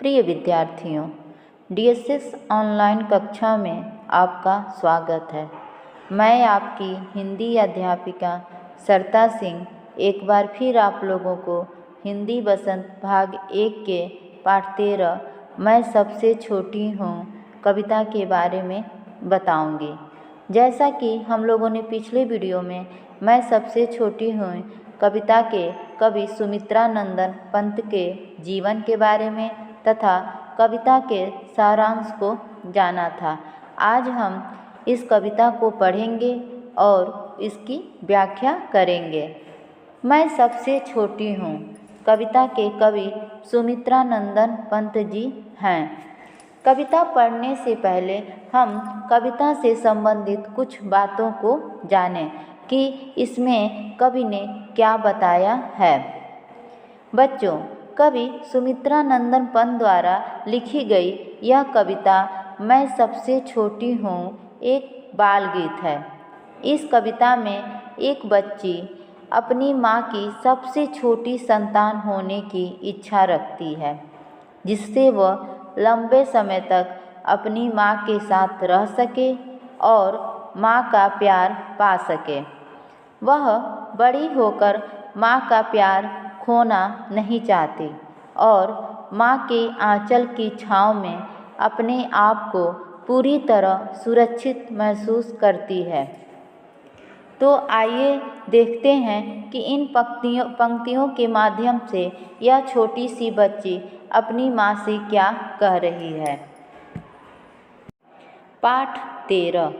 प्रिय विद्यार्थियों, DSS online कक्षा में आपका स्वागत है। मैं आपकी हिंदी अध्यापिका सरता सिंह एक बार फिर आप लोगों को हिंदी बसंत भाग 1 के पाठ 13 मैं सबसे छोटी हूँ कविता के बारे में बताऊंगी। जैसा कि हम लोगों ने पिछले वीडियो में मैं सबसे छोटी हूँ कविता के कवि सुमित्रा नंदन पंत के जीवन के बारे में तथा कविता के सारांश को जाना था। आज हम इस कविता को पढ़ेंगे और इसकी व्याख्या करेंगे। मैं सबसे छोटी हूँ कविता के कवि सुमित्रा नंदन पंत जी हैं। कविता पढ़ने से पहले हम कविता से संबंधित कुछ बातों को जानें कि इसमें कवि ने क्या बताया है। बच्चों, कवि सुमित्रा नंदन पंत द्वारा लिखी गई यह कविता मैं सबसे छोटी हूँ एक बाल गीत है। इस कविता में एक बच्ची अपनी माँ की सबसे छोटी संतान होने की इच्छा रखती है, जिससे वह लंबे समय तक अपनी माँ के साथ रह सके और माँ का प्यार पा सके। वह बड़ी होकर माँ का प्यार खोना नहीं चाहती और माँ के आंचल की छाँव में अपने आप को पूरी तरह सुरक्षित महसूस करती है। तो आइए देखते हैं कि इन पंक्तियों के माध्यम से यह छोटी सी बच्ची अपनी माँ से क्या कह रही है। पाठ 13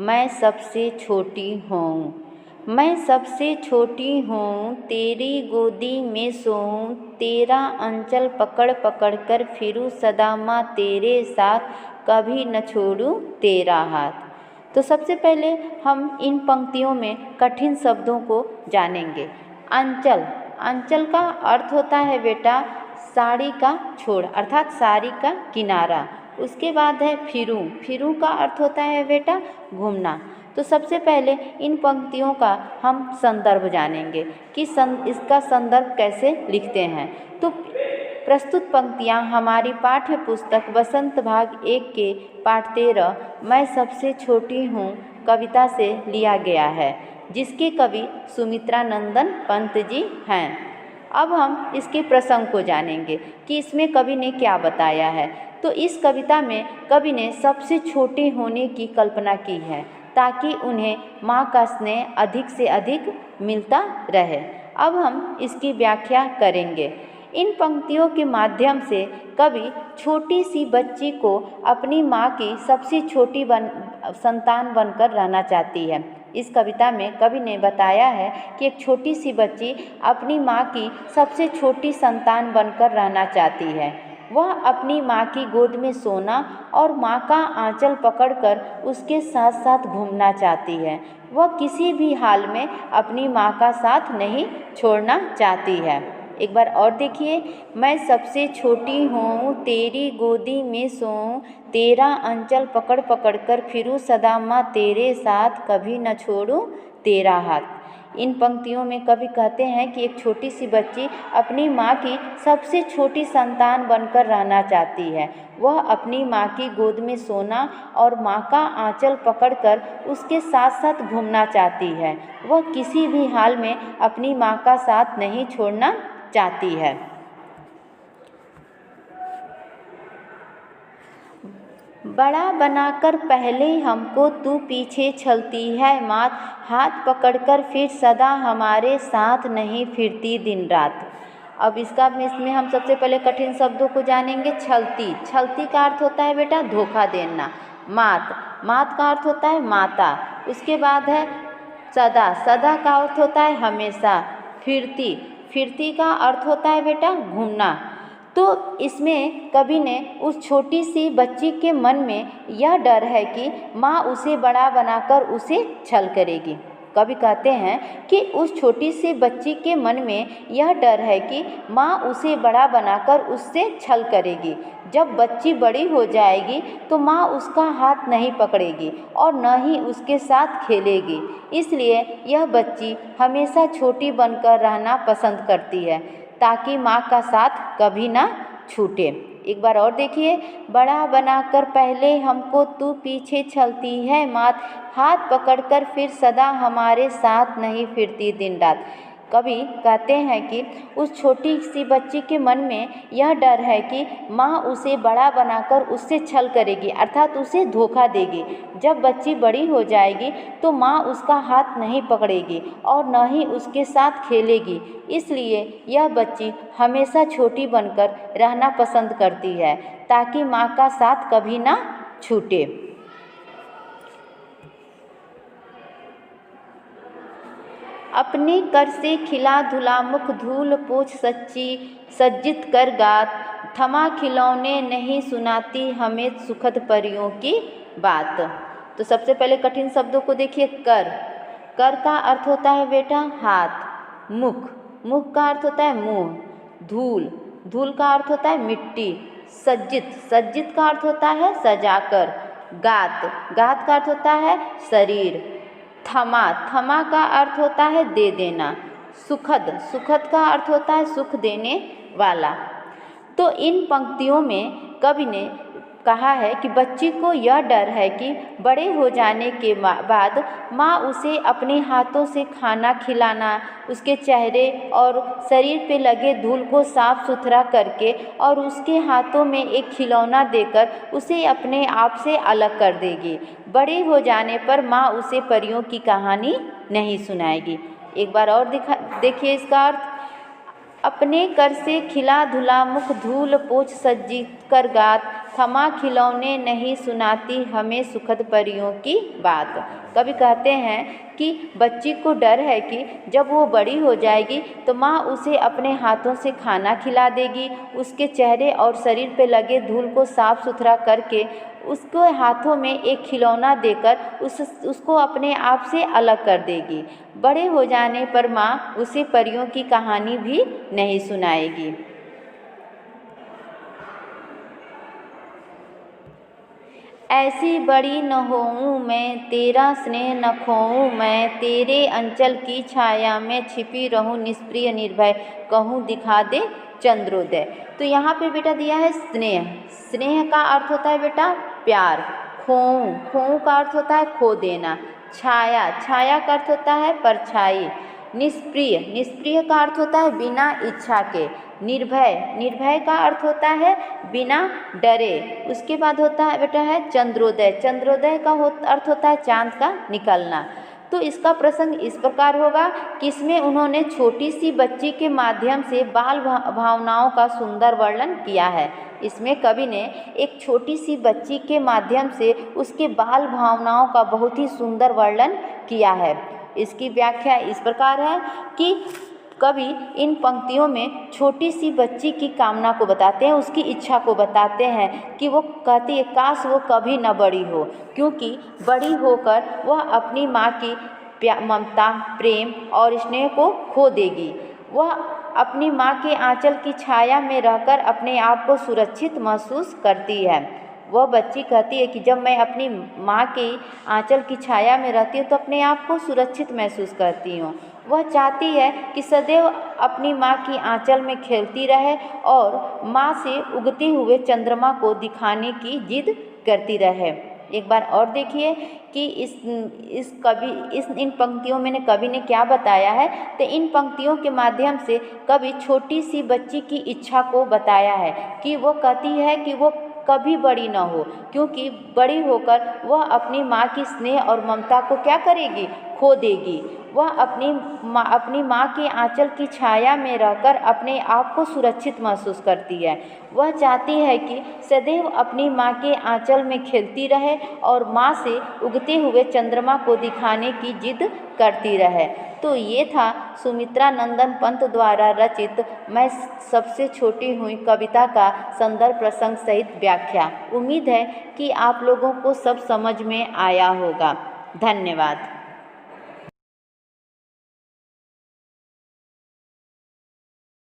मैं सबसे छोटी हूँ। मैं सबसे छोटी हूँ, तेरी गोदी में सोऊं, तेरा अंचल पकड़ पकड़ कर फिरूं सदा माँ तेरे साथ, कभी न छोड़ूं तेरा हाथ। तो सबसे पहले हम इन पंक्तियों में कठिन शब्दों को जानेंगे। अंचल, अंचल का अर्थ होता है बेटा साड़ी का छोड़ अर्थात साड़ी का किनारा। उसके बाद है फिरूं, फिरूं का अर्थ होता है बेटा घूमना। तो सबसे पहले इन पंक्तियों का हम संदर्भ जानेंगे कि इसका संदर्भ कैसे लिखते हैं। तो प्रस्तुत पंक्तियाँ हमारी पाठ्य पुस्तक बसंत भाग 1 के पाठ 13 मैं सबसे छोटी हूँ कविता से लिया गया है, जिसके कवि सुमित्रा नंदन पंत जी हैं। अब हम इसके प्रसंग को जानेंगे कि इसमें कवि ने क्या बताया है। तो इस कविता में कवि ने सबसे छोटे होने की कल्पना की है ताकि उन्हें माँ का स्नेह अधिक से अधिक मिलता रहे। अब हम इसकी व्याख्या करेंगे। इन पंक्तियों के माध्यम से कवि छोटी सी बच्ची को अपनी माँ की सबसे छोटी संतान बनकर रहना चाहती है। इस कविता में कवि ने बताया है कि एक छोटी सी बच्ची अपनी माँ की सबसे छोटी संतान बनकर रहना चाहती है। वह अपनी माँ की गोद में सोना और माँ का आंचल पकड़कर उसके साथ साथ घूमना चाहती है। वह किसी भी हाल में अपनी माँ का साथ नहीं छोड़ना चाहती है। एक बार और देखिए, मैं सबसे छोटी हूँ, तेरी गोदी में सोऊं, तेरा अंचल पकड़ पकड़ कर फिरूं सदा माँ तेरे साथ, कभी न छोड़ूं तेरा हाथ। इन पंक्तियों में कवि कहते हैं कि एक छोटी सी बच्ची अपनी माँ की सबसे छोटी संतान बनकर रहना चाहती है। वह अपनी माँ की गोद में सोना और माँ का आंचल पकड़कर उसके साथ साथ घूमना चाहती है। वह किसी भी हाल में अपनी माँ का साथ नहीं छोड़ना चाहती है। बड़ा बनाकर पहले हमको तू पीछे चलती है मात, हाथ पकड़कर फिर सदा हमारे साथ नहीं फिरती दिन रात। अब इसमें हम सबसे पहले कठिन शब्दों को जानेंगे। छलती, छलती का अर्थ होता है बेटा धोखा देना। मात, मात का अर्थ होता है माता। उसके बाद है सदा, सदा का अर्थ होता है हमेशा। फिरती, फिरती का अर्थ होता है बेटा घूमना। तो इसमें कवि ने उस छोटी सी बच्ची के मन में यह डर है कि माँ उसे बड़ा बनाकर उसे छल करेगी। कवि कहते हैं कि उस छोटी सी बच्ची के मन में यह डर है कि माँ उसे बड़ा बनाकर उससे छल करेगी। जब बच्ची बड़ी हो जाएगी तो माँ उसका हाथ नहीं पकड़ेगी और न ही उसके साथ खेलेगी। इसलिए यह बच्ची हमेशा छोटी बनकर रहना पसंद करती है ताकि माँ का साथ कभी ना छूटे। एक बार और देखिए, बड़ा बनाकर पहले हमको तू पीछे चलती है मात, हाथ पकड़कर फिर सदा हमारे साथ नहीं फिरती दिन रात। कवि कहते हैं कि उस छोटी सी बच्ची के मन में यह डर है कि माँ उसे बड़ा बनाकर उससे छल करेगी, अर्थात उसे धोखा देगी। जब बच्ची बड़ी हो जाएगी तो माँ उसका हाथ नहीं पकड़ेगी और न ही उसके साथ खेलेगी, इसलिए यह बच्ची हमेशा छोटी बनकर रहना पसंद करती है ताकि माँ का साथ कभी ना छूटे। अपने कर से खिला धुला मुख धूल पोछ सच्ची सज्जित कर गात, थमा खिलौने नहीं सुनाती हमें सुखद परियों की बात। तो सबसे पहले कठिन शब्दों को देखिए। कर, कर का अर्थ होता है बेटा हाथ। मुख, मुख का अर्थ होता है मुंह। धूल, धूल का अर्थ होता है मिट्टी। सज्जित, सज्जित का अर्थ होता है सजाकर। गात, गात का अर्थ होता है शरीर। थमा, थमा का अर्थ होता है दे देना। सुखद, सुखद का अर्थ होता है सुख देने वाला। तो इन पंक्तियों में कवि ने कहा है कि बच्ची को यह डर है कि बड़े हो जाने के बाद माँ उसे अपने हाथों से खाना खिलाना, उसके चेहरे और शरीर पे लगे धूल को साफ सुथरा करके और उसके हाथों में एक खिलौना देकर उसे अपने आप से अलग कर देगी। बड़े हो जाने पर माँ उसे परियों की कहानी नहीं सुनाएगी। एक बार और देखिए इसका अर्थ। अपने कर से खिला धुला मुख धूल पोछ सज्जित कर गात, थमा खिलौने नहीं सुनाती हमें सुखद परियों की बात। कवि कहते हैं कि बच्ची को डर है कि जब वो बड़ी हो जाएगी तो माँ उसे अपने हाथों से खाना खिला देगी, उसके चेहरे और शरीर पे लगे धूल को साफ सुथरा करके उसको हाथों में एक खिलौना देकर उसको अपने आप से अलग कर देगी। बड़े हो जाने पर माँ उसे परियों की कहानी भी नहीं सुनाएगी। ऐसी बड़ी न होऊं मैं, तेरा स्नेह न खोऊं मैं, तेरे अंचल की छाया में छिपी रहूं निष्प्रिय निर्भय, कहूँ दिखा दे चंद्रोदय। तो यहाँ पे बेटा दिया है स्नेह। स्नेह का अर्थ होता है बेटा प्यार। खोऊं, खोऊं का अर्थ होता है खो देना। छाया, छाया का अर्थ होता है परछाई। निष्प्रिय, निष्प्रिय का अर्थ होता है बिना इच्छा के। निर्भय, निर्भय का अर्थ होता है बिना डरे। उसके बाद होता है बेटा है चंद्रोदय। चंद्रोदय का अर्थ होता है चांद का निकलना। तो इसका प्रसंग इस प्रकार होगा कि इसमें उन्होंने छोटी सी बच्ची के माध्यम से बाल भावनाओं का सुंदर वर्णन किया है। इसमें कवि ने एक छोटी सी बच्ची के माध्यम से उसके बाल भावनाओं का बहुत ही सुंदर वर्णन किया है। इसकी व्याख्या इस प्रकार है कि कवि इन पंक्तियों में छोटी सी बच्ची की कामना को बताते हैं, उसकी इच्छा को बताते हैं कि वो कहती है काश वो कभी न बड़ी हो, क्योंकि बड़ी होकर वह अपनी माँ की ममता, प्रेम और स्नेह को खो देगी। वह अपनी माँ के आंचल की छाया में रहकर अपने आप को सुरक्षित महसूस करती है। वह बच्ची कहती है कि जब मैं अपनी माँ के आंचल की छाया में रहती हूँ तो अपने आप को सुरक्षित महसूस करती हूँ। वह चाहती है कि सदैव अपनी माँ की आंचल में खेलती रहे और माँ से उगते हुए चंद्रमा को दिखाने की जिद करती रहे। एक बार और देखिए कि इन पंक्तियों में कवि ने क्या बताया है। तो इन पंक्तियों के माध्यम से कवि छोटी सी बच्ची की इच्छा को बताया है कि वो कहती है कि वो कभी बड़ी न हो, क्योंकि बड़ी होकर वह अपनी माँ की स्नेह और ममता को क्या करेगी, खो देगी। वह अपनी माँ के आंचल की छाया में रहकर अपने आप को सुरक्षित महसूस करती है। वह चाहती है कि सदैव अपनी माँ के आंचल में खेलती रहे और माँ से उगते हुए चंद्रमा को दिखाने की जिद करती रहे। तो ये था सुमित्रा नंदन पंत द्वारा रचित मैं सबसे छोटी हुई कविता का संदर्भ प्रसंग सहित व्याख्या। उम्मीद है कि आप लोगों को सब समझ में आया होगा। धन्यवाद।